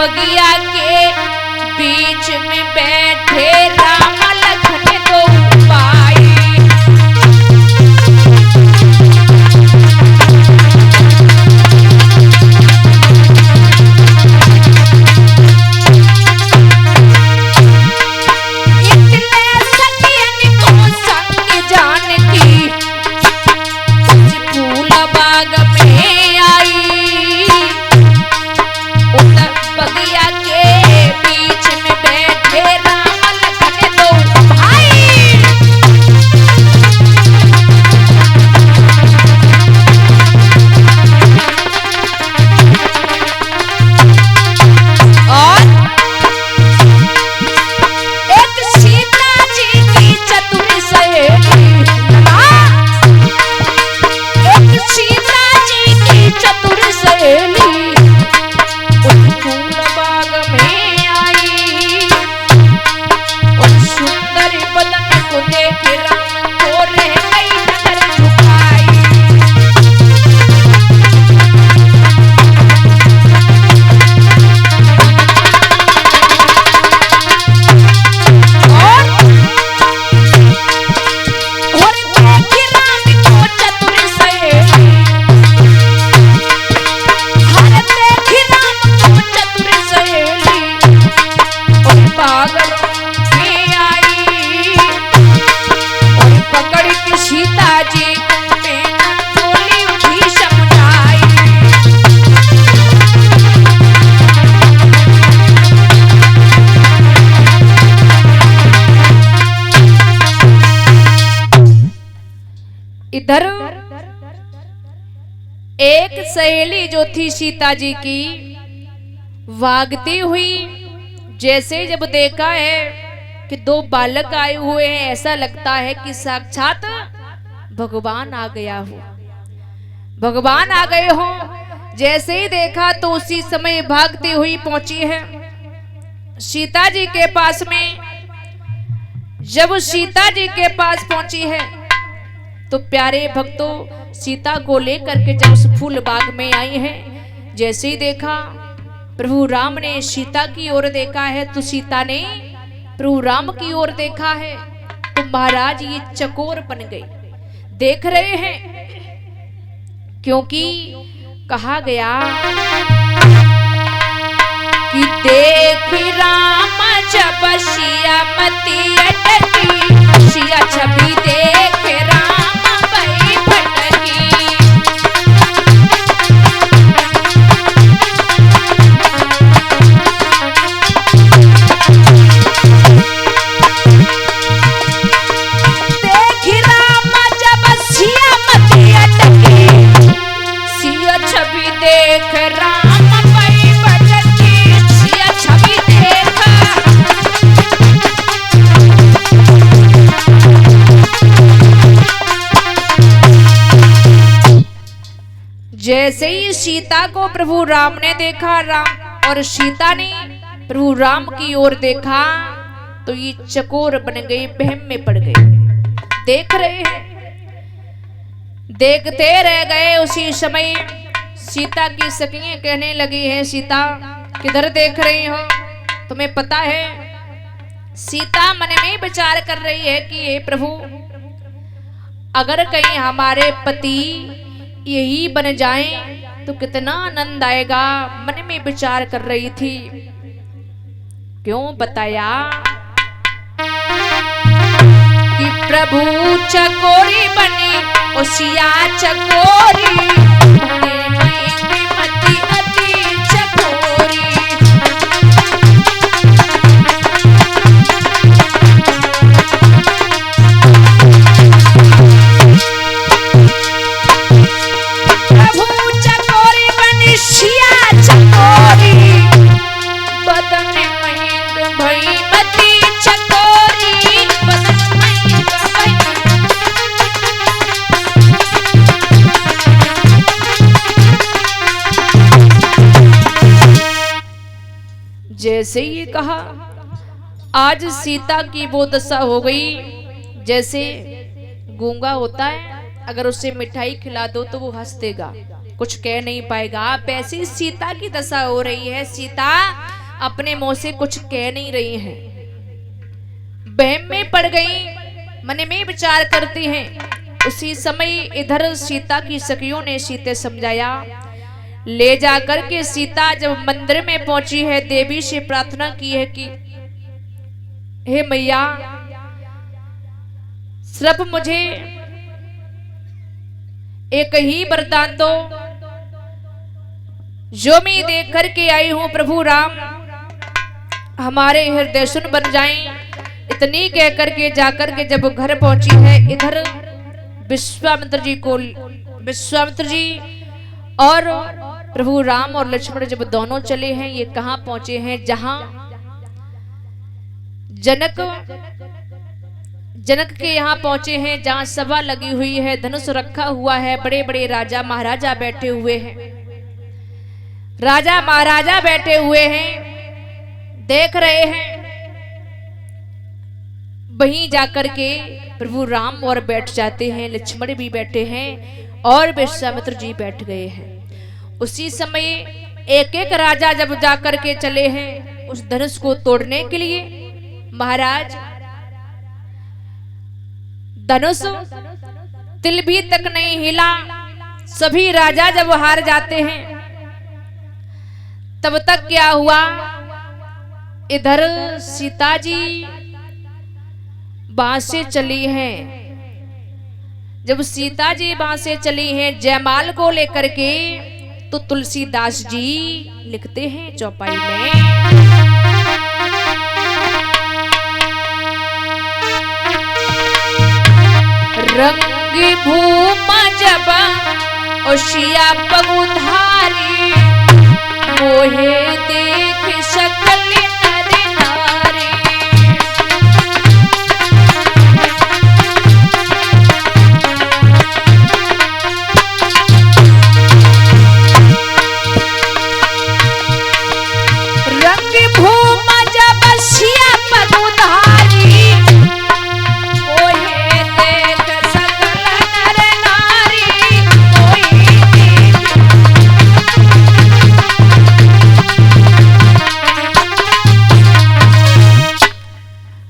बगिया के बीच में बैठे राम लखन दो भाई। इधर एक सहेली जो थी सीता जी की भागती हुई, जैसे जब देखा है कि दो बालक आए हुए हैं, ऐसा लगता है कि साक्षात भगवान आ गया हो, भगवान आ गए हो। जैसे ही देखा तो उसी समय भागती हुई पहुंची है सीता जी के पास में। जब सीता जी के पास पहुंची है तो प्यारे भक्तों सीता को लेकर के जब उस फूल बाग में आई है, जैसे ही देखा प्रभु राम ने सीता की ओर देखा है तो सीता ने प्रभु राम की ओर देखा है, तो महाराज ये चकोर बन गई। देख रहे हैं क्योंकि कहा गया कि देख राम जब सिया मती अटकी, सिया छवि देख राम भई भटकी। देख राम जब सिया मती अटकी, सिया छवि देख राम भई भटकी, सिया छवि देखा। जैसे ही सीता को प्रभु राम ने देखा, राम और सीता ने प्रभु राम की ओर देखा तो ये चकोर बन गई, बहम में पड़ गई। देख रहे हैं, देखते रह गए। उसी समय सीता की सखियां कहने लगी हैं, सीता किधर देख रही हो, तुम्हें पता है? सीता मन में विचार कर रही है कि हे प्रभु, अगर कहीं हमारे पति यही बन जाएं तो कितना आनंद आएगा, मन में विचार कर रही थी। क्यों बताया कि प्रभु चकोरी बनी, ओ सिया चकोरी, मती अति चकोरी। जैसे ये कहा, आज सीता की वो दशा हो गई जैसे गूंगा होता है, अगर उसे मिठाई खिला दो तो वो हंस देगा, कुछ कह नहीं पाएगा। आप ऐसी सीता की दशा हो रही है। सीता अपने मुंह से कुछ कह नहीं रही हैं, बहम में पड़ गई, मन में विचार करती हैं। उसी समय इधर सीता की सखियों ने सीते समझाया, ले जाकर के सीता जब मंदिर में पहुंची है, देवी से प्रार्थना की है कि हे मैया, सिर्फ मुझे एक ही वरदान दो, जो मैं देख करके आई हूं प्रभु राम हमारे हृदय सुन बन जाएं। इतनी कह करके जाकर के जब घर पहुंची है, इधर विश्वामित्र जी और प्रभु राम और लक्ष्मण जब दोनों चले हैं, ये कहां पहुंचे हैं, जहां जनक के यहाँ पहुंचे हैं, जहां सभा लगी हुई है, धनुष रखा हुआ है, बड़े बड़े राजा महाराजा बैठे हुए हैं, राजा महाराजा बैठे हुए हैं, देख रहे हैं। वहीं जाकर के प्रभु राम और बैठ जाते हैं, लक्ष्मण भी बैठे हैं और विश्वामित्र जी बैठ गए हैं। उसी समय एक एक राजा जब जाकर के चले हैं उस धनुष को तोड़ने के लिए, महाराज धनुष तिल भी तक नहीं हिला। सभी राजा जब हार जाते हैं, तब तक क्या हुआ, इधर सीता जी बांसे चली हैं। जब सीता जी बांसे चली हैं जयमाल को लेकर के, तो तुलसीदास जी लिखते हैं चौपाई में, रंग भूमा जब ओशिया पगुधारी, मोहे देख सकल नर नारी। रंग भूमा जब ओशिया पगुधारी,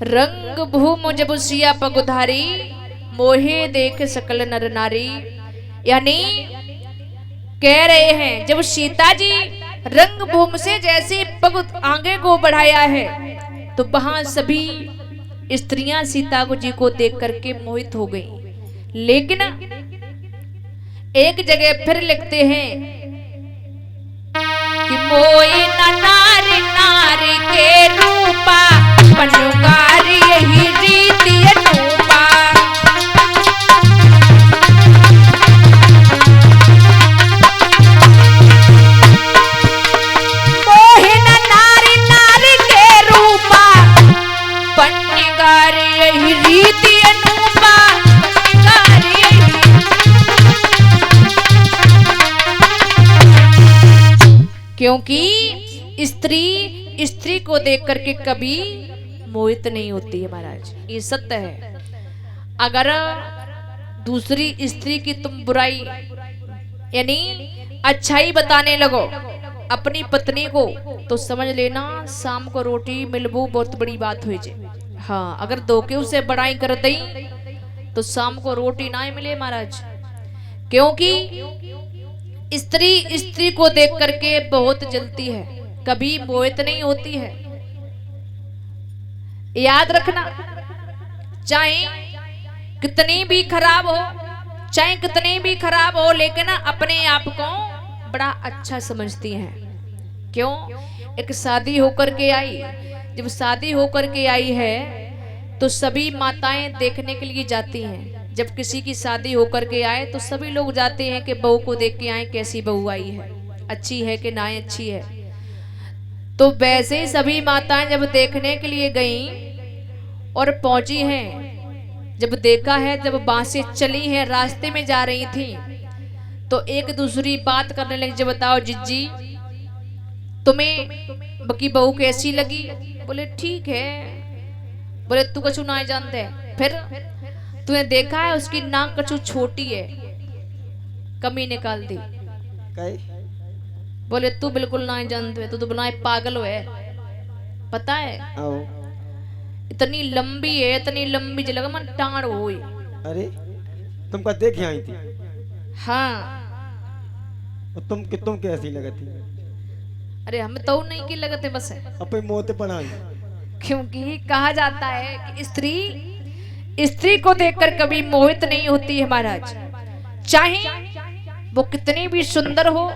रंग भूम जब सिया पगुधारी, मोहे देख सकल नर नारी। यानी कह रहे हैं, जब सीता जी रंग भूम से जैसे पग आगे को बढ़ाया है, तो वहां सभी स्त्रियां सीता जी को देख करके मोहित हो गई। लेकिन एक जगह फिर लिखते हैं कि मोई नारी नारी के रूपा, पनुगारी यही रीति अनूपा। मोहिन नारी नारी के रूपा, पनुगारी यही रीति अनूपा। क्योंकि स्त्री को देख करके कभी मोहित नहीं होती है महाराज, ये सत्य है। अगर दूसरी स्त्री की तुम बुराई यानी अच्छाई बताने लगो अपनी पत्नी को, तो समझ लेना शाम को रोटी मिलबू बहुत बड़ी बात हो जाए। हाँ, अगर धोखे उसे बड़ाई कर दी तो शाम को रोटी ना मिले महाराज। क्योंकि स्त्री को देख करके बहुत जलती है, कभी मोहित नहीं होती है। याद रखना, चाहे कितनी भी खराब हो, चाहे कितनी भी खराब हो, लेकिन अपने आप को बड़ा अच्छा समझती हैं। क्यों? एक शादी होकर के आई, जब शादी होकर के आई है तो सभी माताएं देखने के लिए जाती हैं। जब किसी की शादी होकर के आए तो सभी लोग जाते हैं कि बहू को देख के आए, कैसी बहू आई है, अच्छी है कि ना अच्छी है। तो वैसे ही सभी माताएं जब देखने के लिए गईं और पहुंची हैं, जब देखा है, जब बांसे चली हैं, रास्ते में जा रही थी, तो एक दूसरी बात करने लगी, जब बताओ जिज्जी तुम्हें बकी बहू कैसी लगी? बोले ठीक है। बोले तू कछु ना जानते है, फिर तूने देखा है उसकी नाक कछु छोटी है, कमी निकाल दी। बोले तू बिल्कुल ना जानते, तू तो बनाए पागल है। पता है आओ। इतनी लंबी है, इतनी लंबी जगह मन टांग हुई। अरे तुम का देख आई थी? हाँ। और तुम कैसी लगती? अरे हम तो नहीं की लगते बस है। अपने मोते पढ़ाई। क्योंकि कहा जाता है कि स्त्री को देखकर कभी मोहित नहीं होती है महाराज। चाहे वो कितनी भी सुंदर हो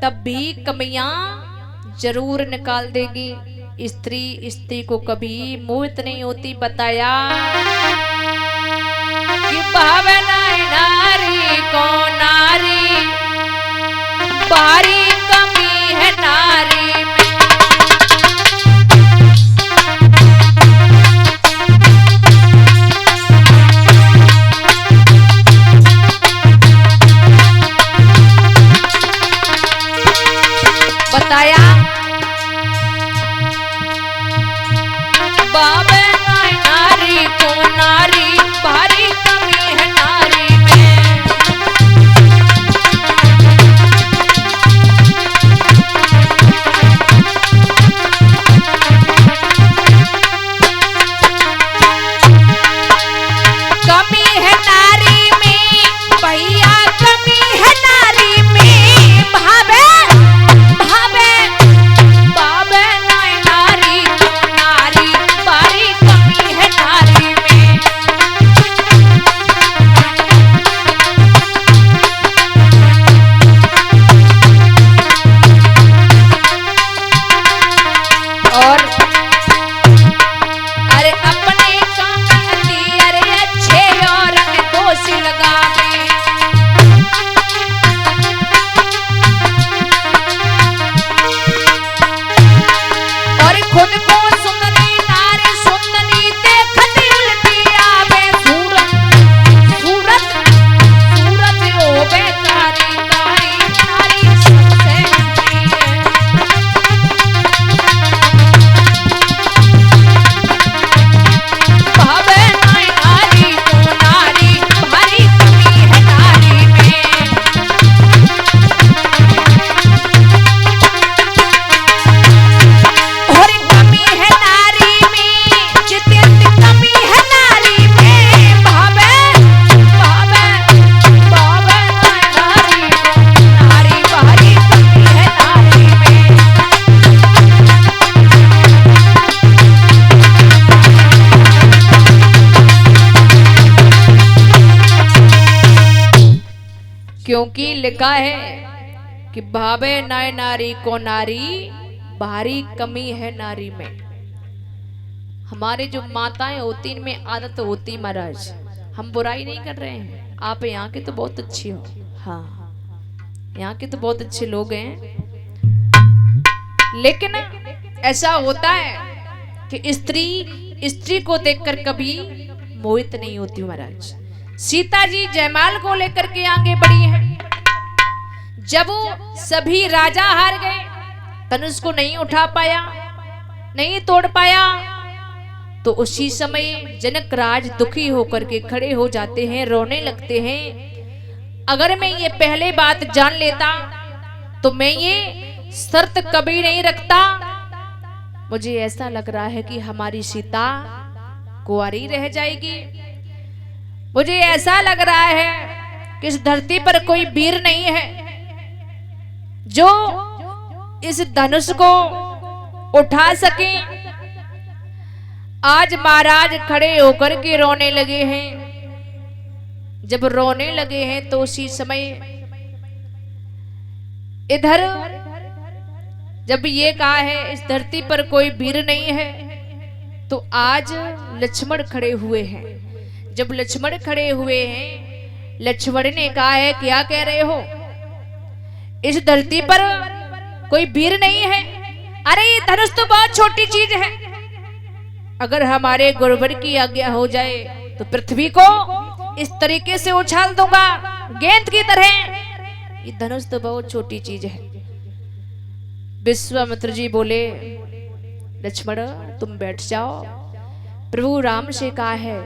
तब भी कमियां जरूर निकाल देगी। स्त्री को कभी मोहित नहीं होती। बताया कि भावना नारी को नारी भारी कमी है नारी में। बताया बाबे नारी को नारी भारी कमी है नारी में। कमी है नारी में भैया, कमी है नारी में भावे भावे बाबे नारी को नारी भारी कमी है नारी में। और अरे अपने काम में अरे अच्छे और दोष लगावे। और खुद को सुंदरी नारी सुंदरी देखती उल्टी आवे। सूरत सूरत सूरत हो बेकारी कारी नारी सबसे ऊंची है। भावे नारी को नारी भारी कमी है नारी में। और कमी है नारी में जितनी कमी है नारी में। भावे भावे भावे नारी को नारी भारी कमी है नारी में। क्योंकि लिखा है कि भावे नाय नारी को नारी भारी कमी है नारी में। हमारे जो माताएं होती इनमें आदत होती महाराज। हम बुराई नहीं कर रहे हैं, आप यहाँ के तो बहुत अच्छी हो। हाँ यहाँ के तो बहुत अच्छे लोग हैं, लेकिन ऐसा होता है कि स्त्री को देखकर कभी मोहित नहीं होती महाराज। सीता जी जयमाल को लेकर के आगे बढ़ी हैं। जब सभी राजा हार गए, धनुष को नहीं उठा पाया, नहीं तोड़ पाया, तो उसी समय जनक राज दुखी होकर के खड़े हो जाते हैं, रोने लगते हैं। अगर मैं ये पहले बात जान लेता तो मैं ये शर्त कभी नहीं रखता। मुझे ऐसा लग रहा है कि हमारी सीता कुंवारी रह जाएगी। मुझे ऐसा लग रहा है कि इस धरती पर कोई वीर नहीं है जो इस धनुष को उठा सके। आज महाराज खड़े होकर के रोने लगे हैं। जब रोने लगे हैं तो उसी समय इधर जब ये कहा है इस धरती पर कोई वीर नहीं है, तो आज लक्ष्मण खड़े हुए हैं। जब लक्ष्मण खड़े हुए हैं, लक्ष्मण ने कहा है क्या कह रहे हो, इस धरती पर कोई वीर नहीं है? अरे ये धनुष तो बहुत छोटी चीज है, अगर हमारे गुरुवर की आज्ञा हो जाए तो पृथ्वी को इस तरीके से उछाल दूंगा गेंद की तरह। ये धनुष तो बहुत छोटी चीज है। विश्वामित्र जी बोले लक्ष्मण तुम बैठ जाओ। प्रभु राम से कहा है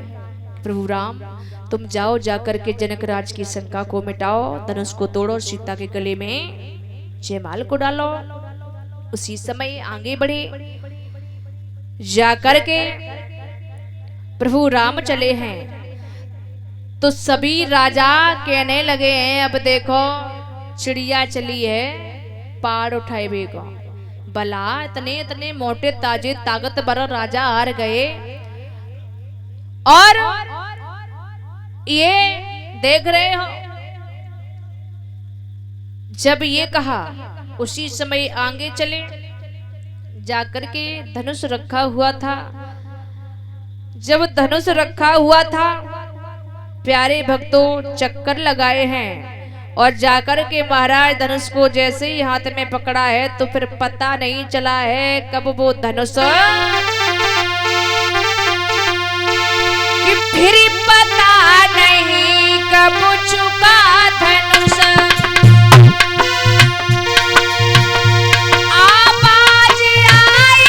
प्रभु राम तुम जाओ, जाकर के जनक राज की शंका को मिटाओ, धनुष को तोड़ो, सीता के गले में जयमाल को डालो। उसी समय आगे बढ़े। जाकर के प्रभु राम चले हैं तो सभी राजा कहने लगे हैं, अब देखो चिड़िया चली है पाड़ उठाए बेगो, भला इतने इतने मोटे ताजे ताकतवर राजा हार गए और ये देख रहे हो। जब ये कहा उसी समय आगे चले, जाकर के धनुष रखा हुआ था। जब धनुष रखा हुआ था प्यारे भक्तों चक्कर लगाए हैं और जाकर के महाराज धनुष को जैसे ही हाथ में पकड़ा है तो फिर पता नहीं चला है कब वो धनुष कि फिर पता नहीं कब चुका धनुष। आवाज आई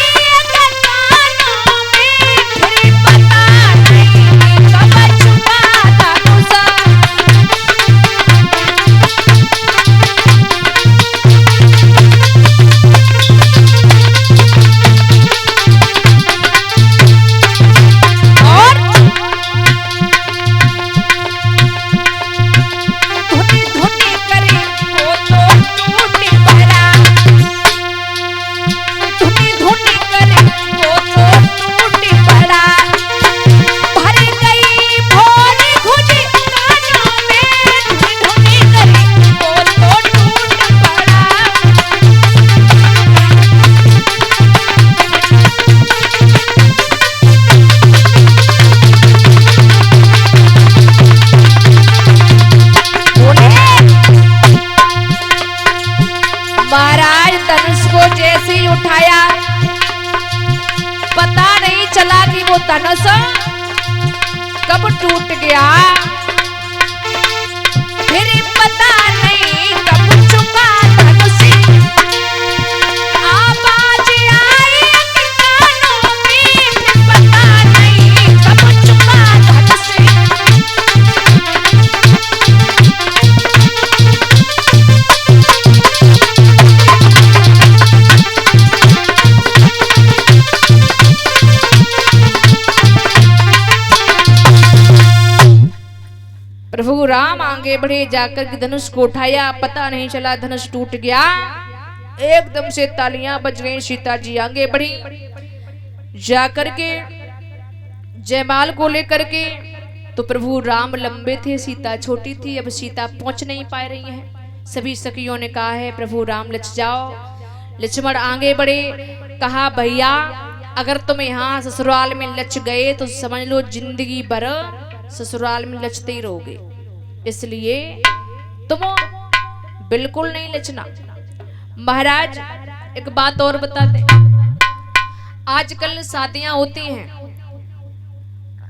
कानों में, फिर पता नहीं कब चुका धनुष। महाराज धनुष को जैसे ही उठाया पता नहीं चला कि वो धनुष कब टूट गया, फिर पता नहीं कब चुका धनुष। आवाज आई कानों में, फिर पता नहीं कब चुका धनुष। प्रभु राम आगे बढ़े, जाकर के धनुष को उठाया, पता नहीं चला धनुष टूट गया। एकदम से तालियां बज गई। सीता जी आगे बढ़ी, जाकर के जयमाल को लेकर के तो प्रभु राम लंबे थे, सीता छोटी थी। अब सीता पहुंच नहीं पा रही है। सभी सखियों ने कहा है प्रभु राम लच जाओ। लक्ष्मण आगे बढ़े, कहा भैया अगर तुम यहाँ ससुराल में लच गए तो समझ लो जिंदगी भर ससुराल में लचते ही रहोगे, इसलिए तुम बिल्कुल नहीं लचना। महाराज एक बात और बता दें, आजकल शादियां होती हैं,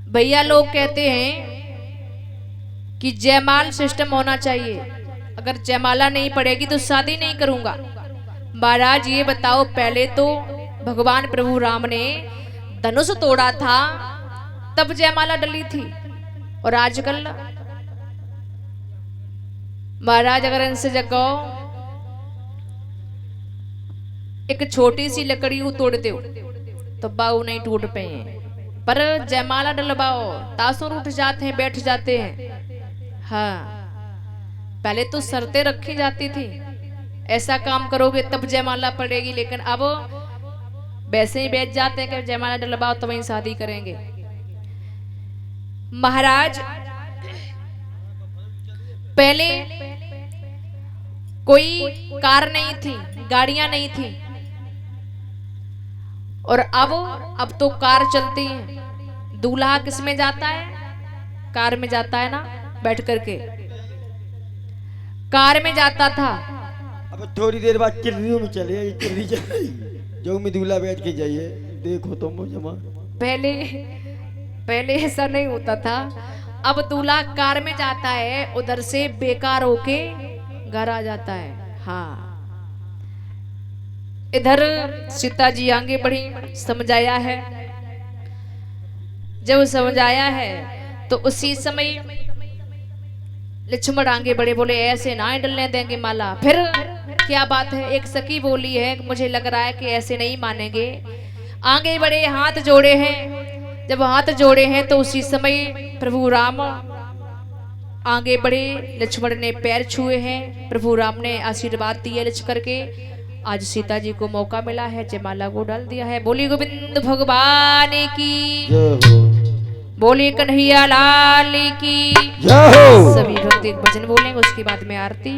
भैया लोग कहते हैं कि जयमाल सिस्टम होना चाहिए, अगर जयमाला नहीं पड़ेगी तो शादी नहीं करूंगा। महाराज ये बताओ, पहले तो भगवान प्रभु राम ने धनुष तोड़ा था तब जयमाला डली थी, और आजकल महाराज अगर इनसे जगो एक छोटी सी लकड़ी को तोड़ते हो तो बाऊ नहीं टूट पे हैं, पर जयमाला डलवाओ तासुर उठ जाते हैं, बैठ जाते हैं। हाँ, पहले तो शर्तें रखी जाती थी, ऐसा काम करोगे तब जयमाला पड़ेगी, लेकिन अब वैसे ही बैठ जाते हैं कि जयमाला डलवाओ तो वहीं शादी करेंगे। महाराज पहले कोई कार नहीं थी, गाड़ियां नहीं थी, और अब तो कार चलती है। दूल्हा किस में जाता है? कार में जाता है ना, बैठ करके कार में जाता था। अब थोड़ी देर बाद किर्रियों में चले, किर्री चल रही जो में दूल्हा बैठ के जाइए, देखो तो मुझमा। पहले ऐसा नहीं होता था। अब दूल्हा कार में जाता है, उधर से बेकार होके घर आ जाता है। हाँ, इधर सीता जी आगे बढ़ी, समझाया है। जब समझाया है तो उसी समय लक्ष्मण आगे बढ़े, बोले ऐसे ना डलने देंगे माला। फिर क्या बात है? एक सखी बोली है, मुझे लग रहा है कि ऐसे नहीं मानेंगे। आगे बढ़े, हाथ जोड़े हैं। जब हाथ जोड़े हैं तो उसी समय प्रभु राम आगे बढ़े, लक्ष्मण ने पैर छुए हैं, प्रभु राम ने आशीर्वाद दिए लक्ष्मण के। आज सीता जी को मौका मिला है, जयमाला को डाल दिया है। बोली गोविंद भगवान की, जय हो, बोली कन्हैया लाल की। जय हो। सभी भक्त एक भजन बोलेंगे, उसके बाद में आरती।